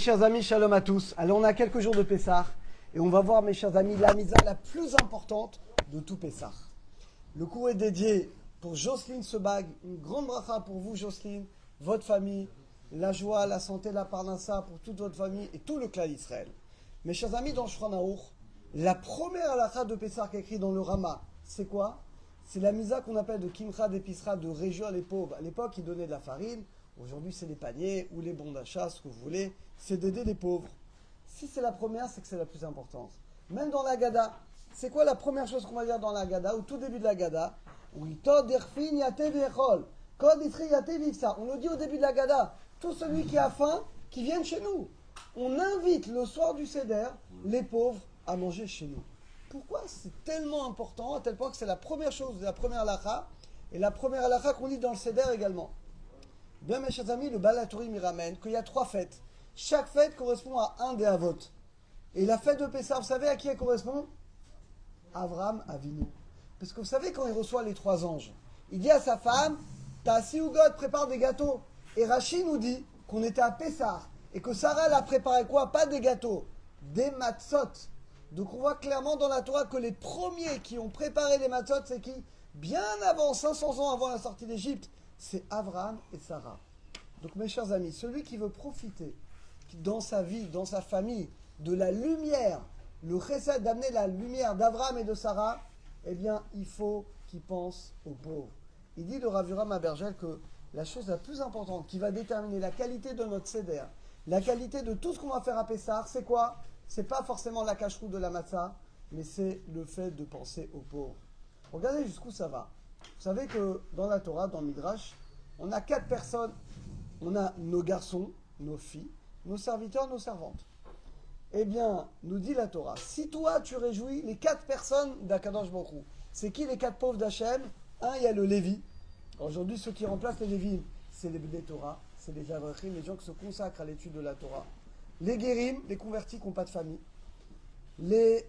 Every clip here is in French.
chers amis, shalom à tous. Alors on a quelques jours de Pessah et on va voir, mes chers amis, la misa la plus importante de tout Pessah. Le cours est dédié pour Jocelyne Sebag, une grande bracha pour vous Jocelyne, votre famille, la joie, la santé, la parnassa pour toute votre famille et tout le clan d'Israël. Mes chers amis, dans Shulchan Aruch, la première halakha de Pessah qui est écrite dans le Rama, c'est quoi? C'est la misa qu'on appelle de Kimcha d'Episra, de réjouir les pauvres. À l'époque, ils donnaient de la farine. Aujourd'hui, c'est les paniers ou les bons d'achat, ce que vous voulez. C'est d'aider les pauvres. Si c'est la première, c'est que c'est la plus importante. Même dans la Gada, c'est quoi la première chose qu'on va dire dans la Gada, au tout début de la Gada? On le dit au début de la Gada. Tout celui qui a faim, qui vienne chez nous. On invite le soir du Seder les pauvres à manger chez nous. Pourquoi c'est tellement important, à tel point que c'est la première chose, la première halakha, et la première halakha qu'on lit dans le Seder également. Bien, mes chers amis, le Baal HaTurim il ramène qu'il y a 3 fêtes. Chaque fête correspond à un des Avot. Et la fête de Pessah, vous savez à qui elle correspond? Avraham Avinu. Parce que vous savez, quand il reçoit les 3 anges, il dit à sa femme, Tassi Ugot, prépare des gâteaux. Et Rashi nous dit qu'on était à Pessah et que Sarah elle a préparé quoi? Pas des gâteaux, des matzot. Donc on voit clairement dans la Torah que les premiers qui ont préparé les matzot, c'est qui? Bien avant, 500 ans avant la sortie d'Égypte, c'est Abraham et Sarah. Donc mes chers amis, celui qui veut profiter dans sa vie, dans sa famille, de la lumière, le chesed d'amener la lumière d'Abraham et de Sarah, eh bien il faut qu'il pense aux pauvres. Il dit le Rav Yoram Abergel que la chose la plus importante qui va déterminer la qualité de notre seder, la qualité de tout ce qu'on va faire à Pessah, c'est quoi? C'est pas forcément la cacheroute de la matzah, mais c'est le fait de penser aux pauvres. Regardez jusqu'où ça va. Vous savez que dans la Torah, dans le Midrash, on a 4 personnes. On a nos garçons, nos filles, nos serviteurs, nos servantes. Eh bien, nous dit la Torah, si toi tu réjouis les 4 personnes d'Akadosh Baruch Hu, c'est qui les 4 pauvres d'Hachem? Il y a le Lévi. Aujourd'hui, ceux qui remplacent les Lévi, c'est les Bnei Torah, c'est les Avrechim, les gens qui se consacrent à l'étude de la Torah. Les Guérim, les convertis qui n'ont pas de famille. Les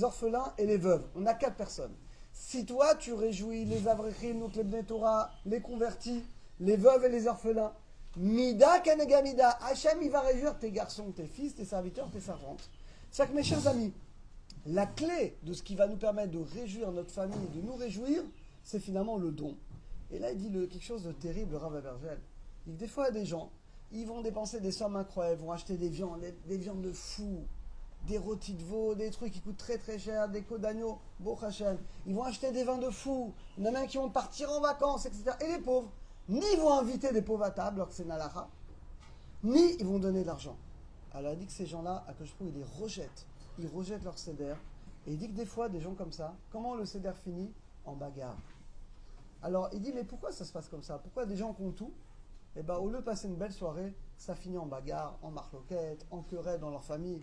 orphelins et les veuves. On a 4 personnes. Si toi, tu réjouis les Avrechim, donc les Bnei Torah, les convertis, les veuves et les orphelins, Mida Kanegamida, Hachem, il va réjouir tes garçons, tes fils, tes serviteurs, tes servantes. C'est que mes chers amis, la clé de ce qui va nous permettre de réjouir notre famille, de nous réjouir, c'est finalement le don. Et là, il dit quelque chose de terrible, le Rav Abergel. Il dit que des fois, il y a des gens, ils vont dépenser des sommes incroyables, ils vont acheter des viandes de fou, des rôtis de veau, des trucs qui coûtent très très cher, des côtes d'agneau, Baruch Hashem. Ils vont acheter des vins de fou, il y en a même qui vont partir en vacances, etc. Et les pauvres, ni ils vont inviter des pauvres à table, alors que c'est Nalacha, ni ils vont donner de l'argent. Alors il dit que ces gens-là, à que je trouve, ils rejettent leur seder. Et il dit que des fois, des gens comme ça, comment le seder finit? En bagarre. Alors il dit, mais pourquoi ça se passe comme ça? Pourquoi des gens qui ont tout, eh bien, au lieu de passer une belle soirée, ça finit en bagarre, en marloquette, en querelle dans leur famille.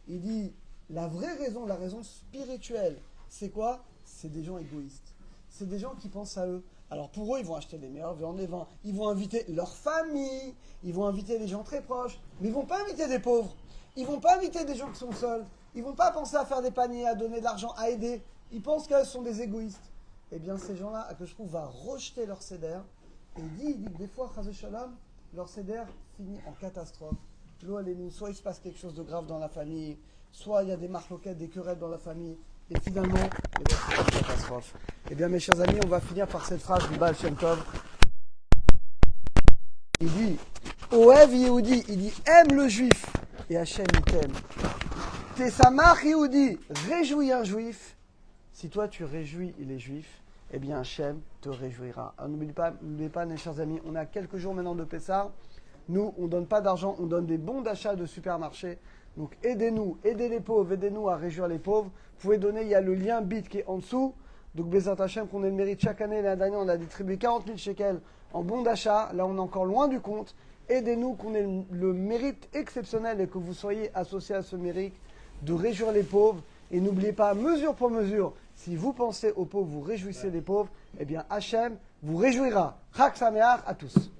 Il dit, la vraie raison, la raison spirituelle, c'est quoi? C'est des gens égoïstes. C'est des gens qui pensent à eux. Alors pour eux, ils vont acheter les meilleures viandes, les vins. Ils vont inviter leur famille. Ils vont inviter des gens très proches. Mais ils ne vont pas inviter des pauvres. Ils ne vont pas inviter des gens qui sont seuls. Ils ne vont pas penser à faire des paniers, à donner de l'argent, à aider. Ils pensent qu'eux sont des égoïstes. Eh bien, ces gens-là, que je trouve, va rejeter leur seder. Et il dit que des fois, Chazé Shalom, leur seder finit en catastrophe. L'eau, elle est nous. Soit il se passe quelque chose de grave dans la famille, soit il y a des marloquettes, des querelles dans la famille. Et finalement, c'est une catastrophe. Eh bien, mes chers amis, on va finir par cette phrase du Baal Shem Tov. Il dit, Oev Yehudi, il dit, aime le juif, et Hachem, il t'aime. Tesamach Yehudi, réjouis un juif. Si toi, tu réjouis les juifs, eh bien, Hachem te réjouira. Alors, n'oubliez pas, mes chers amis, on a quelques jours maintenant de Pessah. Nous, on ne donne pas d'argent, on donne des bons d'achat de supermarché. Donc, aidez-nous, aidez les pauvres, aidez-nous à réjouir les pauvres. Vous pouvez donner, il y a le lien BIT qui est en dessous. Donc, Bezat Hachem, qu'on ait le mérite chaque année. L'année dernière, on a distribué 40 000 shekels en bons d'achat. Là, on est encore loin du compte. Aidez-nous, qu'on ait le mérite exceptionnel et que vous soyez associés à ce mérite de réjouir les pauvres. Et n'oubliez pas, mesure pour mesure, si vous pensez aux pauvres, vous réjouissez les pauvres, eh bien Hachem vous réjouira. Chag Sameach à tous.